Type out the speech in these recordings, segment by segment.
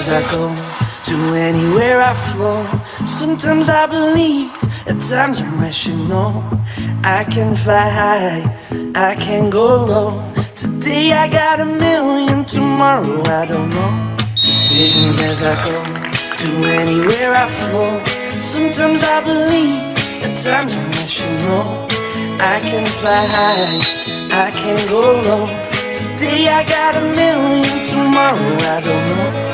as I go, to anywhere I flow. Sometimes I believe, at times I'm rational. I can fly high, I can go low. Today I got a million, tomorrow I don't know. Decisions as I go, to anywhere I flow. Sometimes I believe, at times I'm rational. I can fly high, I can go low. Today I got a million, tomorrow I don't know.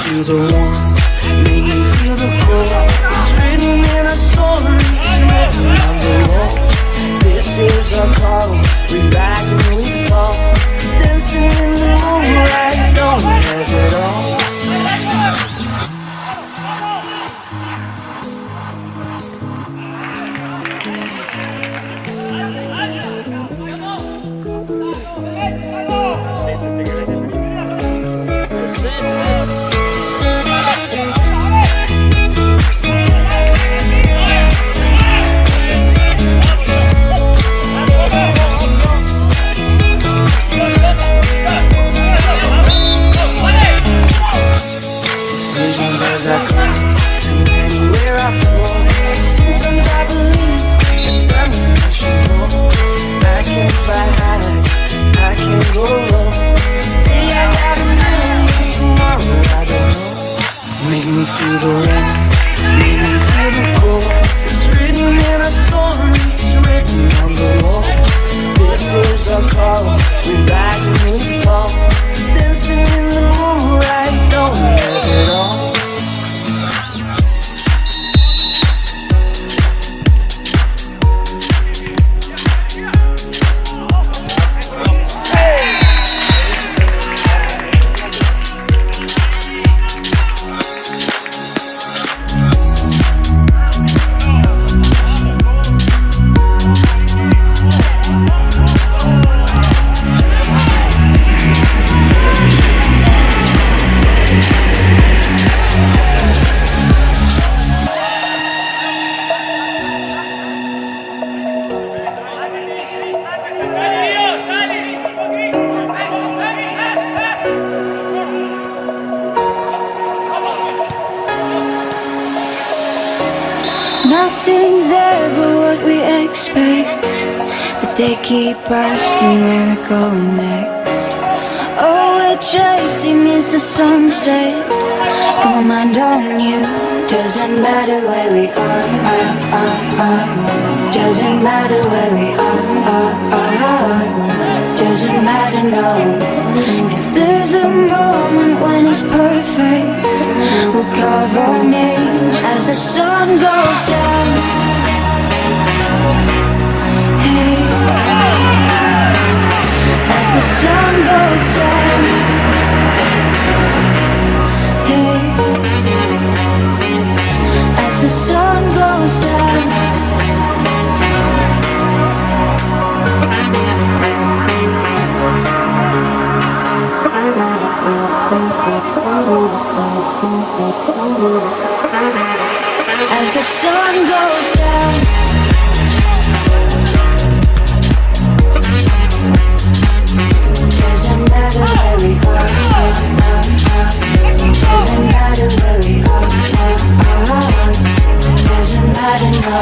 Feel the warmth, make me feel the cold. It's written in our stories, written on the walls. This is our call, we rise and we fall. Dancing in the moonlight, don't we have it all? Feel the rain, make me feel the cold. It's written in our stories, written on the walls. This is our call, we rise and we fall. Dancing in the moonlight, don't we have it all? Nothing's ever what we expect, but they keep asking where we're going next. All we're chasing is the sunset. Got my mind on you. Doesn't matter where we are. Doesn't matter where we are. Doesn't matter, no. If there's a moment when it's perfect, we'll carve our names as the sun goes down. Hey, as the sun goes down. Hey, as the sun goes down. As the sun goes down. Doesn't matter where we are. Doesn't matter where we are. Doesn't matter, no.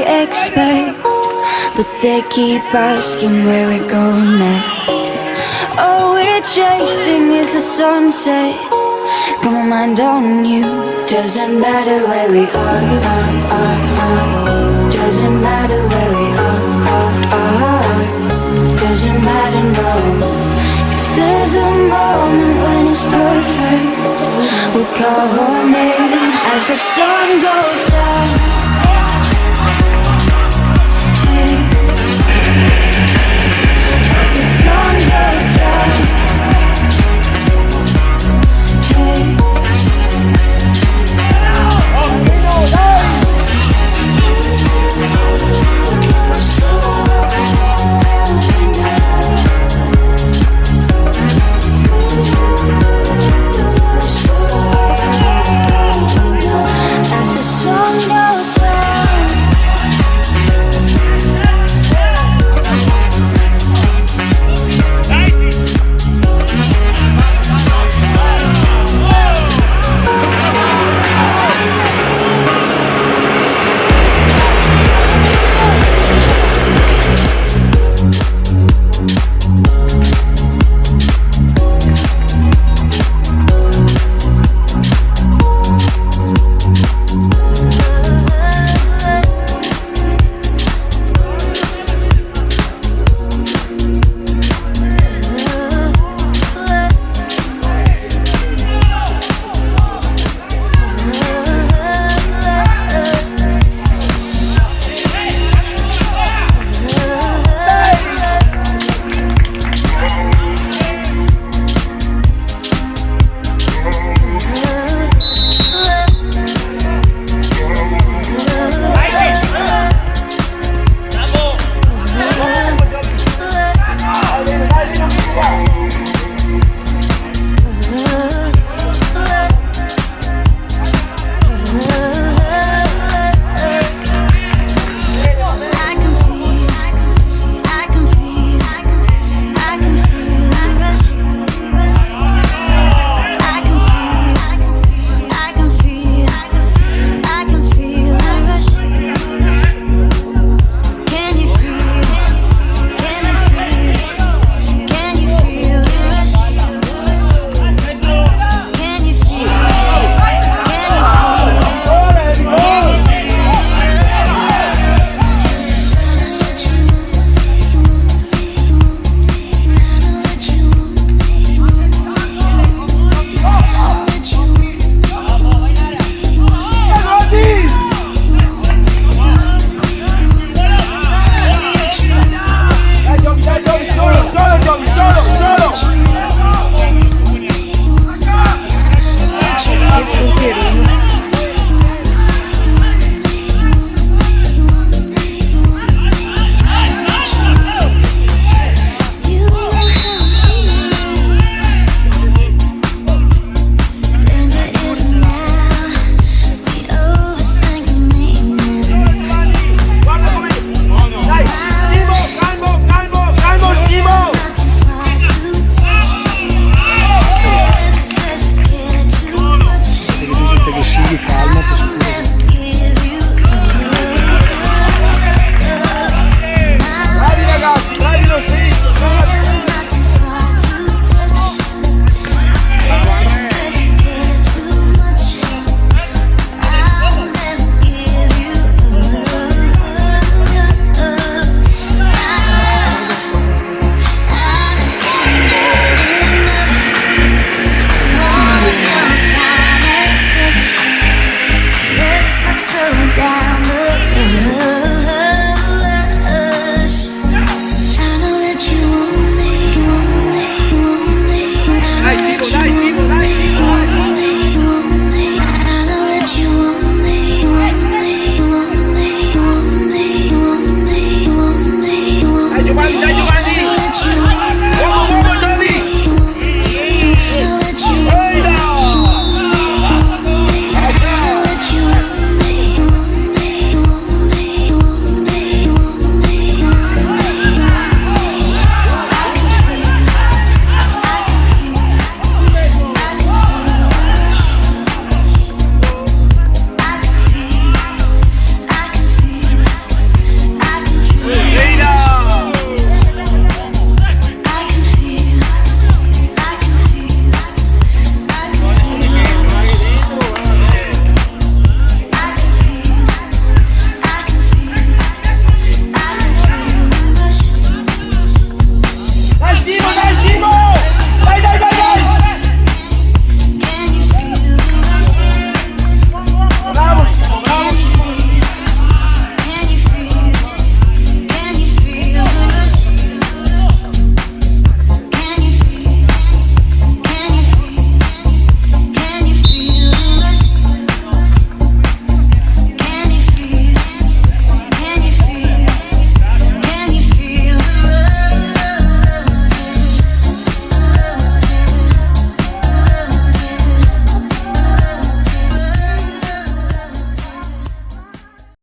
we expect, but they keep asking where we go next. All we're chasing is the sunset. Got my mind on you. Doesn't matter where we are. Doesn't matter where we are. Doesn't matter, no. If there's a moment when it's perfect, we'll call our names as the sun goes down.